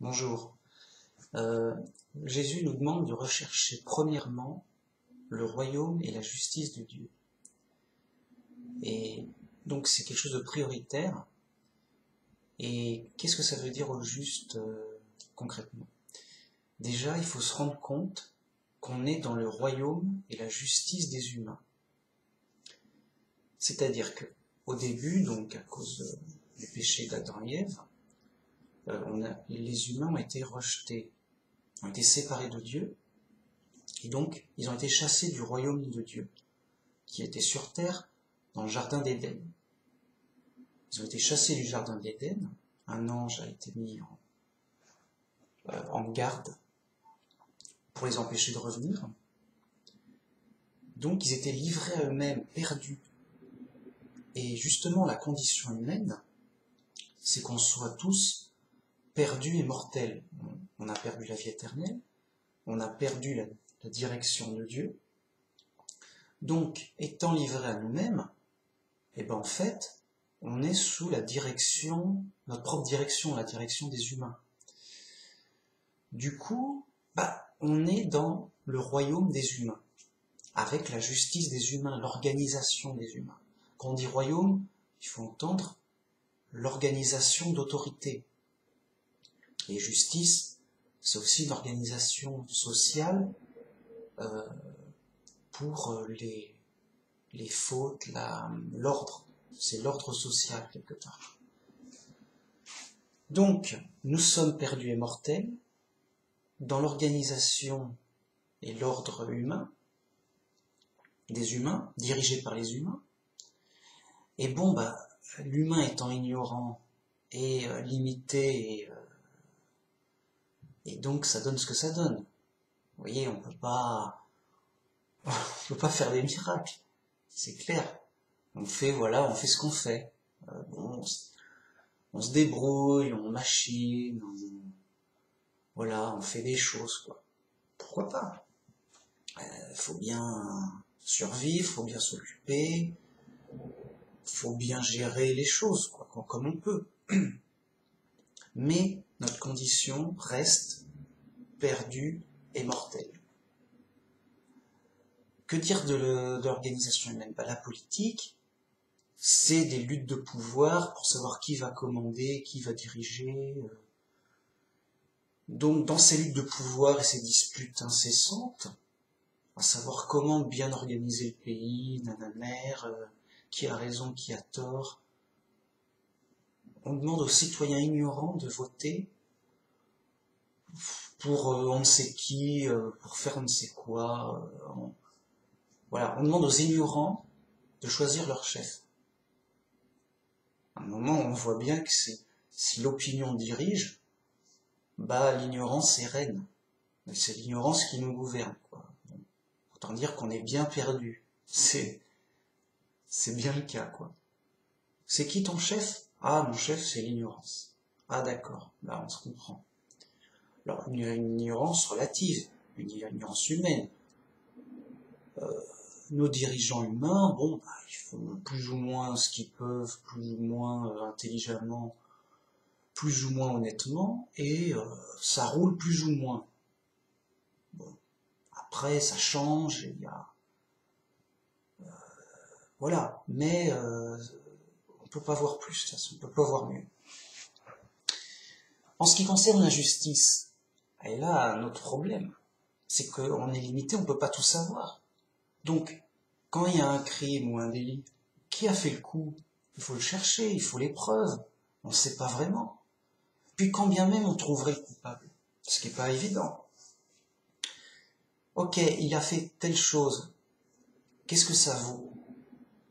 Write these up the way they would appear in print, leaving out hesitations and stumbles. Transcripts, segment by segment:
Bonjour. Euh, Jésus nous demande de rechercher premièrement le royaume et la justice de Dieu. Et donc c'est quelque chose de prioritaire. Et qu'est-ce que ça veut dire au juste concrètement? Déjà, il faut se rendre compte qu'on est dans le royaume et la justice des humains. C'est-à-dire que au début, donc à cause du péché d'Adam et Ève, les humains ont été rejetés, ont été séparés de Dieu, et donc ils ont été chassés du royaume de Dieu, qui était sur terre dans le jardin d'Éden. Ils ont été chassés du jardin d'Éden, un ange a été mis en garde pour les empêcher de revenir. Donc ils étaient livrés à eux-mêmes, perdus. Et justement la condition humaine, c'est qu'on soit tous perdus et mortels. On a perdu la vie éternelle, on a perdu la direction de Dieu. Donc, étant livrés à nous-mêmes, en fait, on est sous la direction, notre propre direction, la direction des humains. Du coup, on est dans le royaume des humains, avec la justice des humains, l'organisation des humains. Quand on dit royaume, il faut entendre l'organisation d'autorité. Et justice, c'est aussi une organisation sociale pour les fautes, l'ordre. C'est l'ordre social, quelque part. Donc, nous sommes perdus et mortels dans l'organisation et l'ordre humain, des humains, dirigés par les humains. Et l'humain étant ignorant et limité, et donc ça donne ce que ça donne. Vous voyez, on peut pas faire des miracles, c'est clair. On fait ce qu'on fait. On se débrouille, on machine, on fait des choses, quoi. Pourquoi pas? Faut bien survivre, faut bien s'occuper, faut bien gérer les choses, quoi, comme on peut. Mais notre condition reste perdue et mortelle. Que dire de l'organisation humaine? La politique, c'est des luttes de pouvoir pour savoir qui va commander, qui va diriger. Donc, dans ces luttes de pouvoir et ces disputes incessantes, à savoir comment bien organiser le pays, qui a raison, qui a tort, on demande aux citoyens ignorants de voter pour on ne sait qui, pour faire on ne sait quoi. On demande aux ignorants de choisir leur chef. À un moment, on voit bien que si l'opinion dirige, l'ignorance est reine. C'est l'ignorance qui nous gouverne, quoi. Autant dire qu'on est bien perdu. C'est bien le cas, quoi. C'est qui ton chef? Ah, mon chef, c'est l'ignorance. Ah, d'accord, là, on se comprend. Alors, une ignorance relative, une ignorance humaine. Nos dirigeants humains, ils font plus ou moins ce qu'ils peuvent, plus ou moins intelligemment, plus ou moins honnêtement, et ça roule plus ou moins. Bon, après, ça change, il y a... mais on peut pas voir plus, de toute façon, on peut pas voir mieux. En ce qui concerne la justice, et là, notre problème, c'est qu'on est limité, on peut pas tout savoir. Donc, quand il y a un crime ou un délit, qui a fait le coup? Il faut le chercher, il faut les preuves. On ne sait pas vraiment. Puis quand bien même on trouverait le coupable, ce qui n'est pas évident. Ok, il a fait telle chose. Qu'est-ce que ça vaut?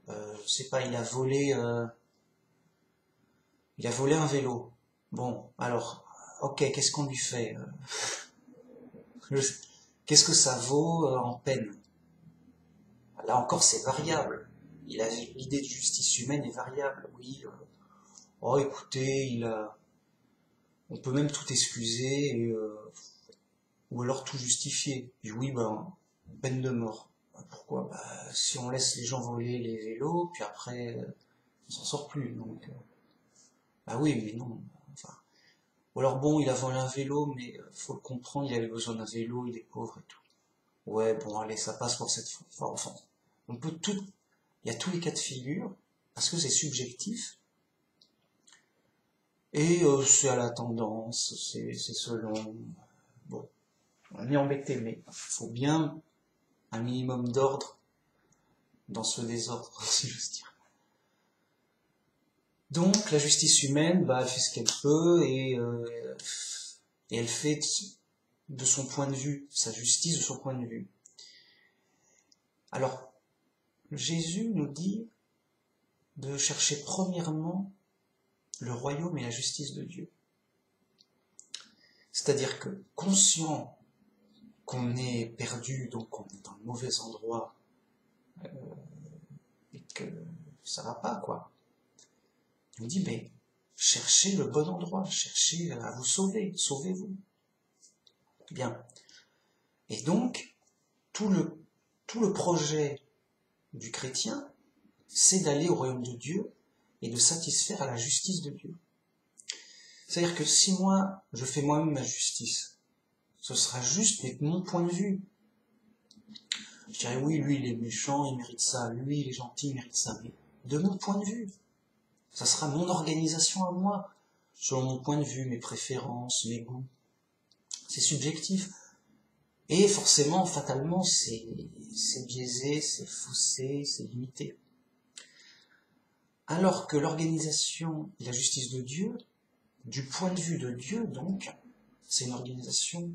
Je sais pas, il a volé un vélo. Bon, alors, ok, qu'est-ce qu'on lui fait? Qu'est-ce que ça vaut en peine? Là encore, c'est variable. L'idée de justice humaine est variable. Oui. Écoutez, on peut même tout excuser ou alors tout justifier. Et oui, peine de mort. Pourquoi? Si on laisse les gens voler les vélos, puis après, on s'en sort plus. Donc, oui, mais non. Enfin, Ou alors bon, il a volé un vélo, mais faut le comprendre, il avait besoin d'un vélo, il est pauvre et tout. Ouais, bon, allez, ça passe pour cette fois. Enfin, on peut tout, il y a tous les cas de figure, parce que c'est subjectif, et c'est à la tendance, c'est selon... Bon, on est embêté, mais il faut bien un minimum d'ordre dans ce désordre, si j'ose dire. Donc, la justice humaine, bah, elle fait ce qu'elle peut, et elle fait de son point de vue, sa justice de son point de vue. Alors, Jésus nous dit de chercher premièrement le royaume et la justice de Dieu. C'est-à-dire que, conscient qu'on est perdu, donc qu'on est dans le mauvais endroit, et que ça va pas, quoi. Il nous dit, mais cherchez le bon endroit, cherchez à vous sauver, sauvez-vous. Bien. Et donc, tout le projet du chrétien, c'est d'aller au royaume de Dieu et de satisfaire à la justice de Dieu. C'est-à-dire que si moi, je fais moi-même ma justice, ce sera juste mais de mon point de vue. Je dirais oui, lui il est méchant, il mérite ça, lui il est gentil, il mérite ça, mais de mon point de vue. Ça sera mon organisation à moi, selon mon point de vue, mes préférences, mes goûts. C'est subjectif. Et forcément, fatalement, c'est biaisé, c'est faussé, c'est limité. Alors que l'organisation et la justice de Dieu, du point de vue de Dieu donc, c'est une organisation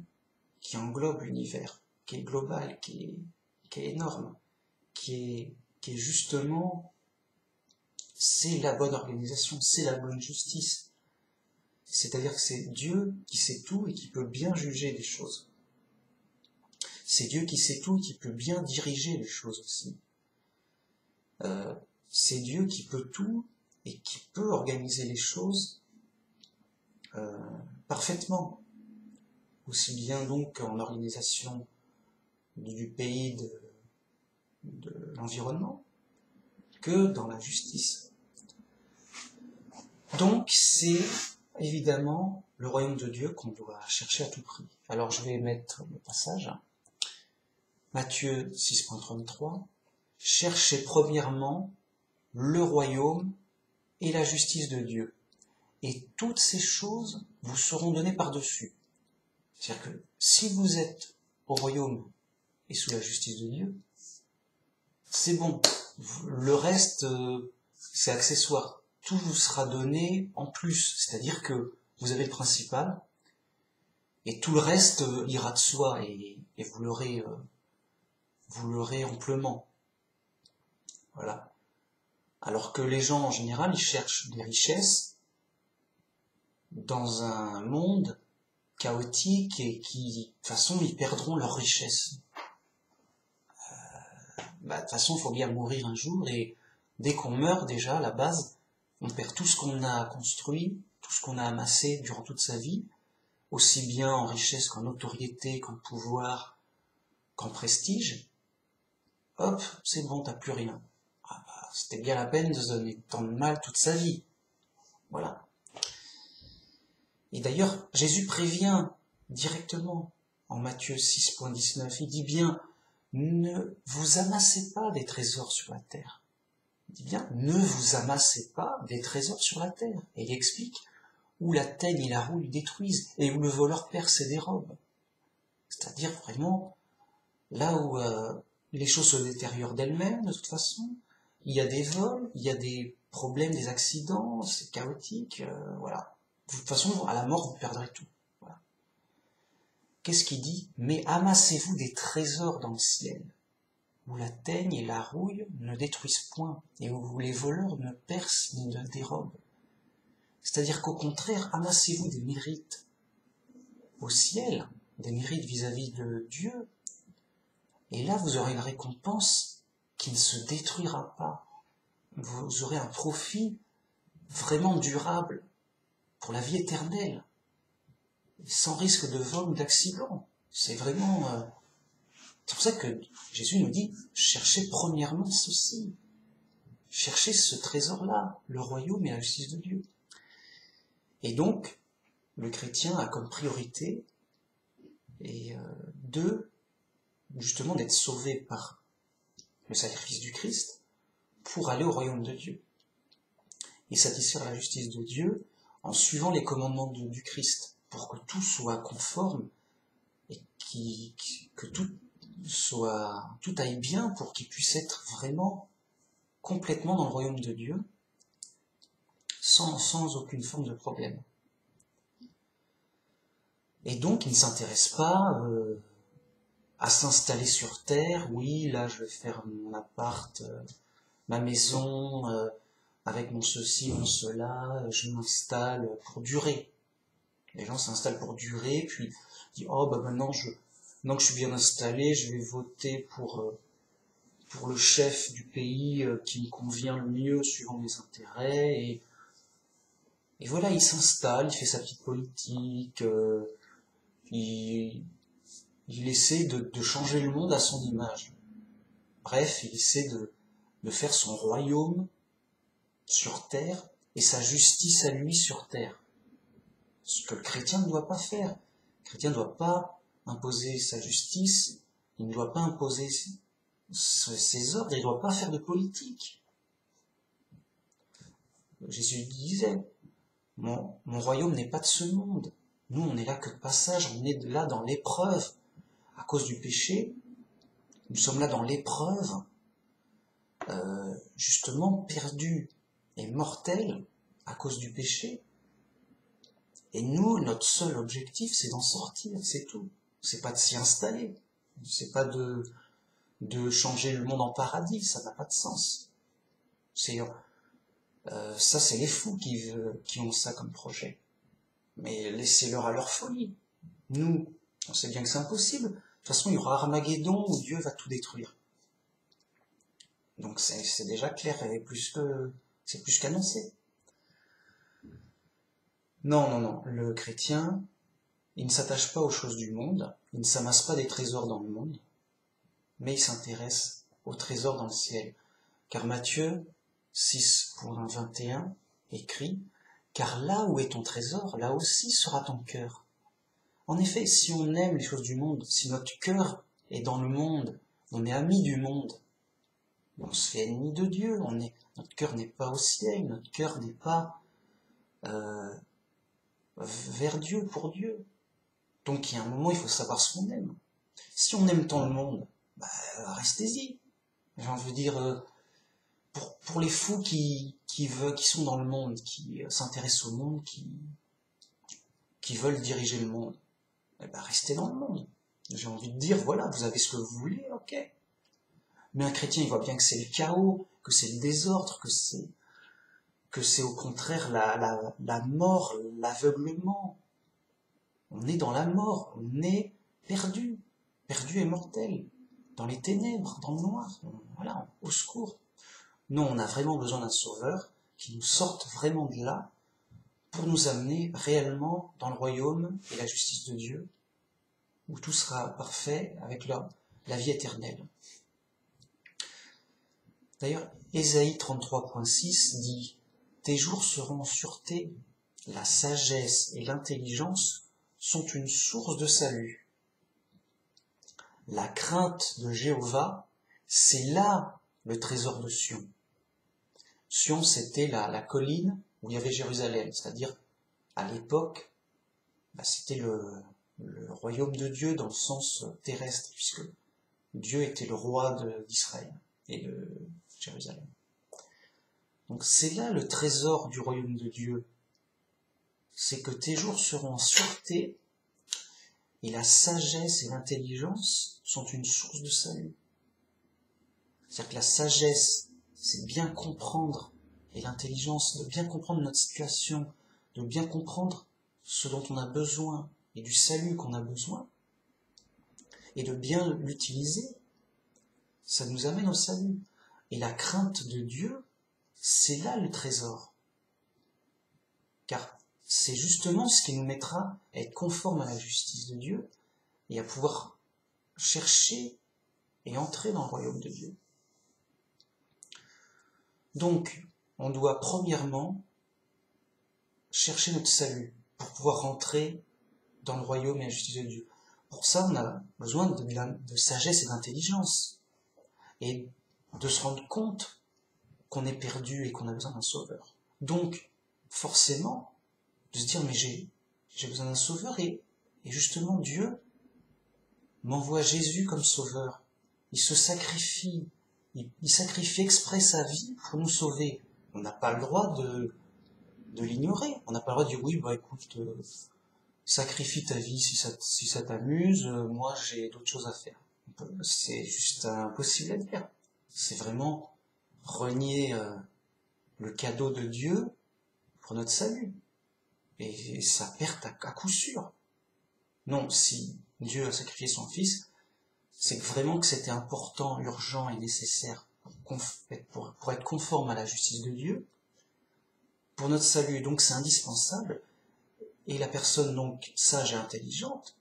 qui englobe l'univers, qui est globale, qui est énorme, qui est justement, c'est la bonne organisation, c'est la bonne justice. C'est-à-dire que c'est Dieu qui sait tout et qui peut bien juger les choses. C'est Dieu qui sait tout et qui peut bien diriger les choses aussi. C'est Dieu qui peut tout et qui peut organiser les choses parfaitement. Aussi bien donc en organisation du pays, de l'environnement, que dans la justice. Donc c'est évidemment le royaume de Dieu qu'on doit chercher à tout prix. Alors je vais mettre le passage. Matthieu 6.33. Cherchez premièrement le royaume et la justice de Dieu. Et toutes ces choses vous seront données par-dessus. C'est-à-dire que si vous êtes au royaume et sous la justice de Dieu, c'est bon. Le reste, c'est accessoire. Tout vous sera donné en plus. C'est-à-dire que vous avez le principal, et tout le reste ira de soi, et vous l'aurez amplement. Voilà. Alors que les gens, en général, ils cherchent des richesses dans un monde chaotique et qui, de toute façon, ils perdront leur richesse. De toute façon, il faut bien mourir un jour, et dès qu'on meurt, déjà, à la base, on perd tout ce qu'on a construit, tout ce qu'on a amassé durant toute sa vie, aussi bien en richesse qu'en notoriété, qu'en pouvoir, qu'en prestige. Hop, c'est bon, t'as plus rien. Ah bah, c'était bien la peine de se donner tant de mal toute sa vie. Voilà. Et d'ailleurs, Jésus prévient directement en Matthieu 6.19, il dit bien, ne vous amassez pas des trésors sur la terre. Il dit bien, ne vous amassez pas des trésors sur la terre. Et il explique, où la teigne et la rouille détruisent, et où le voleur perce et dérobe. C'est-à-dire vraiment, là où les choses se détériorent d'elles-mêmes, de toute façon, il y a des vols, il y a des problèmes, des accidents, c'est chaotique, voilà. De toute façon, à la mort, vous perdrez tout. Voilà. Qu'est-ce qu'il dit? Mais amassez-vous des trésors dans le ciel, où la teigne et la rouille ne détruisent point, et où les voleurs ne percent ni ne dérobent. C'est-à-dire qu'au contraire, amassez-vous des mérites au ciel, des mérites vis-à-vis de Dieu, et là vous aurez une récompense qui ne se détruira pas. Vous aurez un profit vraiment durable pour la vie éternelle, sans risque de vol ou d'accident. C'est vraiment... C'est pour ça que Jésus nous dit, cherchez premièrement ceci. Cherchez ce trésor-là, le royaume et la justice de Dieu. Et donc, le chrétien a comme priorité et justement d'être sauvé par le sacrifice du Christ pour aller au royaume de Dieu et satisfaire la justice de Dieu en suivant les commandements du Christ pour que tout soit conforme et que tout aille bien pour qu'il puisse être vraiment complètement dans le royaume de Dieu sans aucune forme de problème. Et donc il ne s'intéresse pas à s'installer sur terre. Oui, là je vais faire mon appart, ma maison, avec mon ceci, mon cela, je m'installe pour durer. Les gens s'installent pour durer, puis disent oh bah maintenant que je suis bien installé, je vais voter pour le chef du pays qui me convient le mieux suivant mes intérêts, et voilà, il s'installe, il fait sa petite politique, il essaie de changer le monde à son image. Bref, il essaie de faire son royaume sur terre et sa justice à lui sur terre. Ce que le chrétien ne doit pas faire. Le chrétien ne doit pas imposer sa justice, il ne doit pas imposer ses ordres, il ne doit pas faire de politique. Jésus disait, mon royaume n'est pas de ce monde. Nous, on est là que de passage, on est là dans l'épreuve. À cause du péché, nous sommes là dans l'épreuve, justement perdus et mortels à cause du péché. Et nous, notre seul objectif, c'est d'en sortir, c'est tout. C'est pas de s'y installer, c'est pas de changer le monde en paradis, ça n'a pas de sens. Ça, c'est les fous qui ont ça comme projet. Mais laissez-leur à leur folie. Nous, on sait bien que c'est impossible. De toute façon, il y aura Armageddon où Dieu va tout détruire. Donc c'est déjà clair, c'est plus qu'annoncé. Non, le chrétien, il ne s'attache pas aux choses du monde, il ne s'amasse pas des trésors dans le monde, mais il s'intéresse aux trésors dans le ciel. Car Matthieu 6.21 écrit « Car là où est ton trésor, là aussi sera ton cœur. » En effet, si on aime les choses du monde, si notre cœur est dans le monde, on est ami du monde, on se fait ennemi de Dieu, notre cœur n'est pas au ciel, notre cœur n'est pas vers Dieu, pour Dieu. Donc il y a un moment, il faut savoir ce qu'on aime. Si on aime tant le monde, restez-y. J'ai envie de dire, pour les fous qui sont dans le monde, qui s'intéressent au monde, qui veulent diriger le monde, restez dans le monde. J'ai envie de dire, voilà, vous avez ce que vous voulez, ok. Mais un chrétien, il voit bien que c'est le chaos, que c'est le désordre, que c'est au contraire la mort, l'aveuglement. On est dans la mort, on est perdu et mortel, dans les ténèbres, dans le noir, voilà, au secours. Non, on a vraiment besoin d'un sauveur qui nous sorte vraiment de là pour nous amener réellement dans le royaume et la justice de Dieu, où tout sera parfait avec la vie éternelle. D'ailleurs, Ésaïe 33.6 dit « Tes jours seront en sûreté, la sagesse et l'intelligence sont une source de salut. La crainte de Jéhovah, c'est là le trésor de Sion. » Sion, c'était la colline où il y avait Jérusalem, c'est-à-dire, à l'époque, c'était le royaume de Dieu dans le sens terrestre, puisque Dieu était le roi d'Israël et de Jérusalem. Donc c'est là le trésor du royaume de Dieu. C'est que tes jours seront en sûreté et la sagesse et l'intelligence sont une source de salut. C'est-à-dire que la sagesse, c'est bien comprendre, et l'intelligence, de bien comprendre notre situation, de bien comprendre ce dont on a besoin et du salut qu'on a besoin, et de bien l'utiliser, ça nous amène au salut. Et la crainte de Dieu, c'est là le trésor. Car c'est justement ce qui nous mettra à être conformes à la justice de Dieu et à pouvoir chercher et entrer dans le royaume de Dieu. Donc, on doit premièrement chercher notre salut, pour pouvoir rentrer dans le royaume et la justice de Dieu. Pour ça, on a besoin de sagesse et d'intelligence, et de se rendre compte qu'on est perdu et qu'on a besoin d'un sauveur. Donc, forcément, de se dire, mais j'ai besoin d'un sauveur, et justement, Dieu m'envoie Jésus comme sauveur. Il se sacrifie, il sacrifie exprès sa vie pour nous sauver. On n'a pas le droit de l'ignorer. On n'a pas le droit de dire, oui, bah écoute, sacrifie ta vie si ça t'amuse, moi j'ai d'autres choses à faire. C'est juste impossible à dire. C'est vraiment renier le cadeau de Dieu pour notre salut. Et ça perd à coup sûr. Non, si Dieu a sacrifié son Fils, c'est vraiment que c'était important, urgent et nécessaire pour être conforme à la justice de Dieu, pour notre salut. Donc c'est indispensable. Et la personne donc sage et intelligente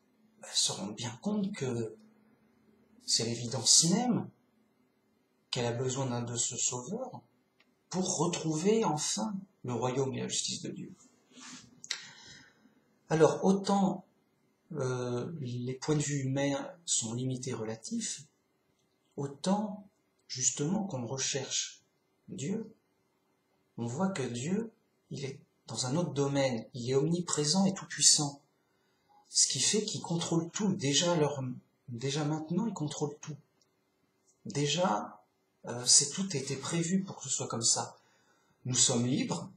se rend bien compte que c'est l'évidence même qu'elle a besoin de ce sauveur pour retrouver enfin le royaume et la justice de Dieu. Alors, autant les points de vue humains sont limités et relatifs, autant, justement, qu'on recherche Dieu, on voit que Dieu, il est dans un autre domaine, il est omniprésent et tout-puissant, ce qui fait qu'il contrôle tout. Déjà maintenant, il contrôle tout. Déjà, tout a été prévu pour que ce soit comme ça. Nous sommes libres,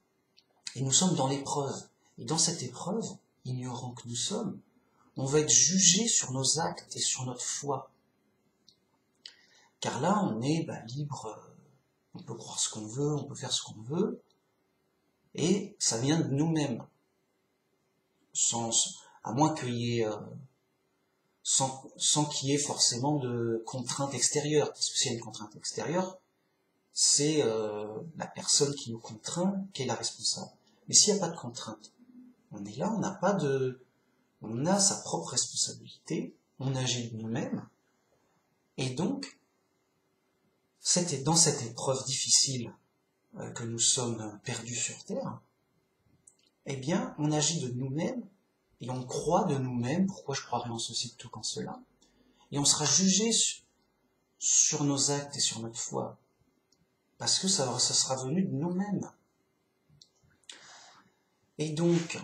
et nous sommes dans l'épreuve. Et dans cette épreuve, ignorant que nous sommes, on va être jugé sur nos actes et sur notre foi. Car là, on est libre, on peut croire ce qu'on veut, on peut faire ce qu'on veut, et ça vient de nous-mêmes. À moins qu'il y ait, sans qu'il y ait forcément de contraintes extérieures. Parce que s'il y a une contrainte extérieure, c'est la personne qui nous contraint qui est la responsable. Mais s'il n'y a pas de contrainte, on est là, on a sa propre responsabilité, on agit de nous-mêmes, et donc, dans cette épreuve difficile que nous sommes perdus sur Terre, eh bien, on agit de nous-mêmes, et on croit de nous-mêmes, pourquoi je croirais en ceci plutôt qu'en cela, et on sera jugé sur nos actes et sur notre foi, parce que ça sera venu de nous-mêmes. Et donc,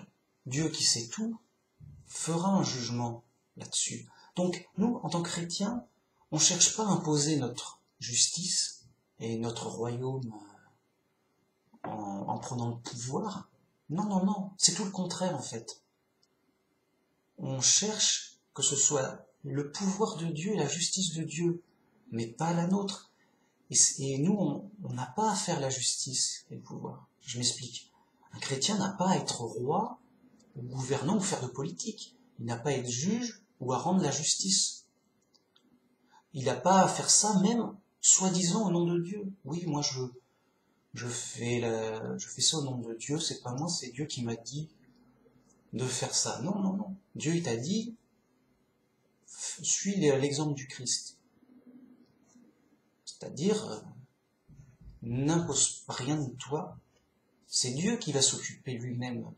Dieu qui sait tout, fera un jugement là-dessus. Donc, nous, en tant que chrétiens, on ne cherche pas à imposer notre justice et notre royaume en prenant le pouvoir. Non, non, non, c'est tout le contraire en fait. On cherche que ce soit le pouvoir de Dieu et la justice de Dieu, mais pas la nôtre. Et nous, on n'a pas à faire la justice et le pouvoir. Je m'explique. Un chrétien n'a pas à être roi, ou gouvernant, ou faire de politique. Il n'a pas à être juge, ou à rendre la justice. Il n'a pas à faire ça, même soi-disant au nom de Dieu. Oui, moi je fais ça au nom de Dieu, c'est pas moi, c'est Dieu qui m'a dit de faire ça. Non, non, non. Dieu, il t'a dit, suis l'exemple du Christ. C'est-à-dire, n'impose rien de toi. C'est Dieu qui va s'occuper lui-même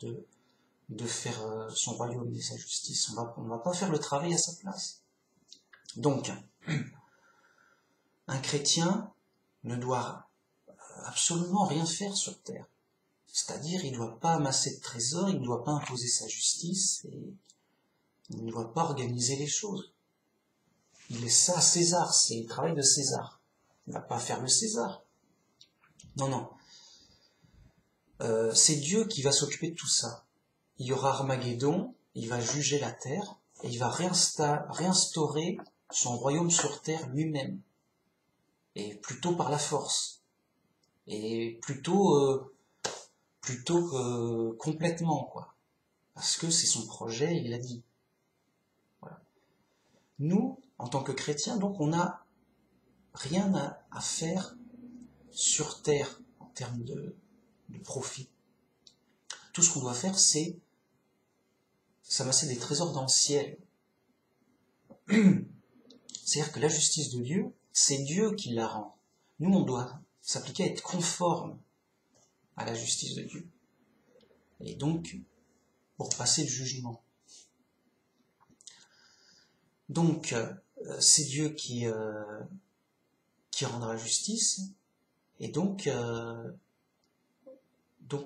de faire son royaume et sa justice. On va pas faire le travail à sa place. Donc, un chrétien ne doit absolument rien faire sur terre. C'est-à-dire, il ne doit pas amasser de trésors, il ne doit pas imposer sa justice, et il ne doit pas organiser les choses. Il laisse ça à César, c'est le travail de César. Il ne va pas faire le César. Non, non. C'est Dieu qui va s'occuper de tout ça. Il y aura Armageddon, il va juger la terre, et il va réinstaurer son royaume sur terre lui-même. Et plutôt par la force. Et plutôt complètement, quoi. Parce que c'est son projet, il l'a dit. Voilà. Nous, en tant que chrétiens, donc, on n'a rien à faire sur terre en termes de profit. Tout ce qu'on doit faire, c'est s'amasser des trésors dans le ciel. C'est-à-dire que la justice de Dieu, c'est Dieu qui la rend. Nous, on doit s'appliquer à être conforme à la justice de Dieu. Et donc, pour passer le jugement. Donc, c'est Dieu qui rendra justice, et donc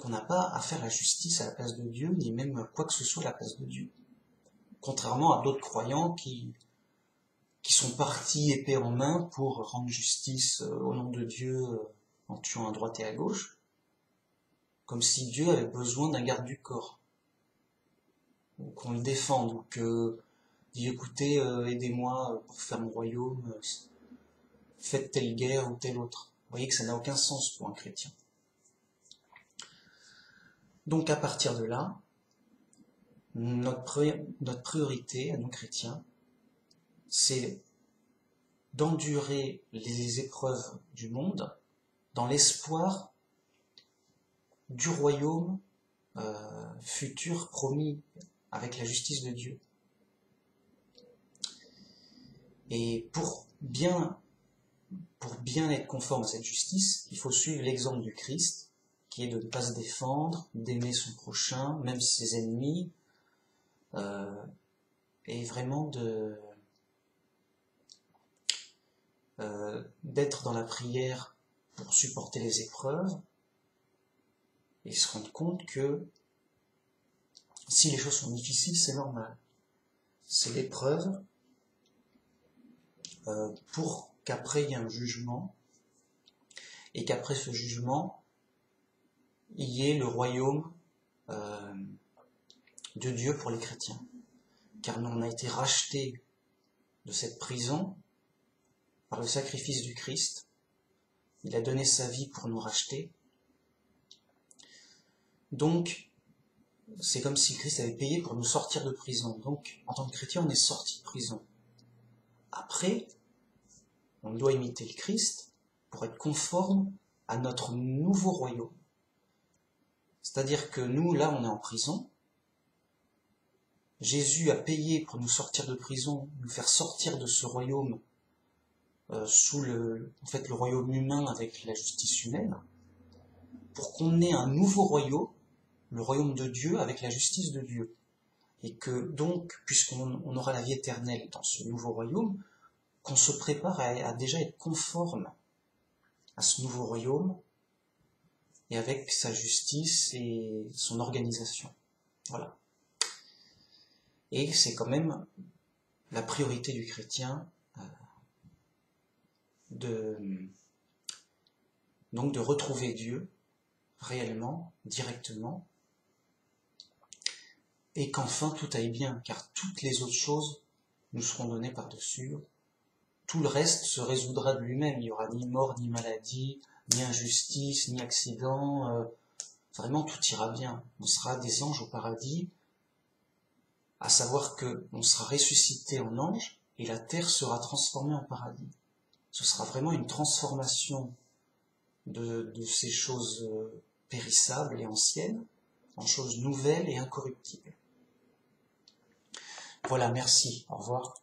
on n'a pas à faire la justice à la place de Dieu, ni même quoi que ce soit à la place de Dieu. Contrairement à d'autres croyants qui sont partis épée en main pour rendre justice au nom de Dieu en tuant à droite et à gauche, comme si Dieu avait besoin d'un garde du corps, ou qu'on le défende, ou que dit écoutez, aidez-moi pour faire mon royaume, faites telle guerre ou telle autre. Vous voyez que ça n'a aucun sens pour un chrétien. Donc à partir de là, notre priorité à nous chrétiens, c'est d'endurer les épreuves du monde dans l'espoir du royaume futur promis avec la justice de Dieu. Et pour bien être conforme à cette justice, il faut suivre l'exemple du Christ, qui est de ne pas se défendre, d'aimer son prochain, même ses ennemis, et vraiment d'être dans la prière pour supporter les épreuves, et se rendre compte que si les choses sont difficiles, c'est normal. C'est l'épreuve pour qu'après il y ait un jugement, et qu'après ce jugement, il y ait le royaume de Dieu pour les chrétiens. Car nous, on a été rachetés de cette prison par le sacrifice du Christ. Il a donné sa vie pour nous racheter. Donc, c'est comme si Christ avait payé pour nous sortir de prison. Donc, en tant que chrétien, on est sorti de prison. Après, on doit imiter le Christ pour être conforme à notre nouveau royaume. C'est-à-dire que nous, là, on est en prison. Jésus a payé pour nous sortir de prison, nous faire sortir de ce royaume sous le royaume humain avec la justice humaine, pour qu'on ait un nouveau royaume, le royaume de Dieu avec la justice de Dieu. Et que donc, puisqu'on aura la vie éternelle dans ce nouveau royaume, qu'on se prépare à déjà être conforme à ce nouveau royaume, et avec sa justice et son organisation. Voilà. Et c'est quand même la priorité du chrétien de retrouver Dieu réellement, directement, et qu'enfin tout aille bien, car toutes les autres choses nous seront données par-dessus. Tout le reste se résoudra de lui-même. Il n'y aura ni mort, ni maladie, ni injustice, ni accident. Vraiment, tout ira bien. On sera des anges au paradis, à savoir qu'on sera ressuscité en ange, et la terre sera transformée en paradis. Ce sera vraiment une transformation de ces choses périssables et anciennes en choses nouvelles et incorruptibles. Voilà, merci. Au revoir.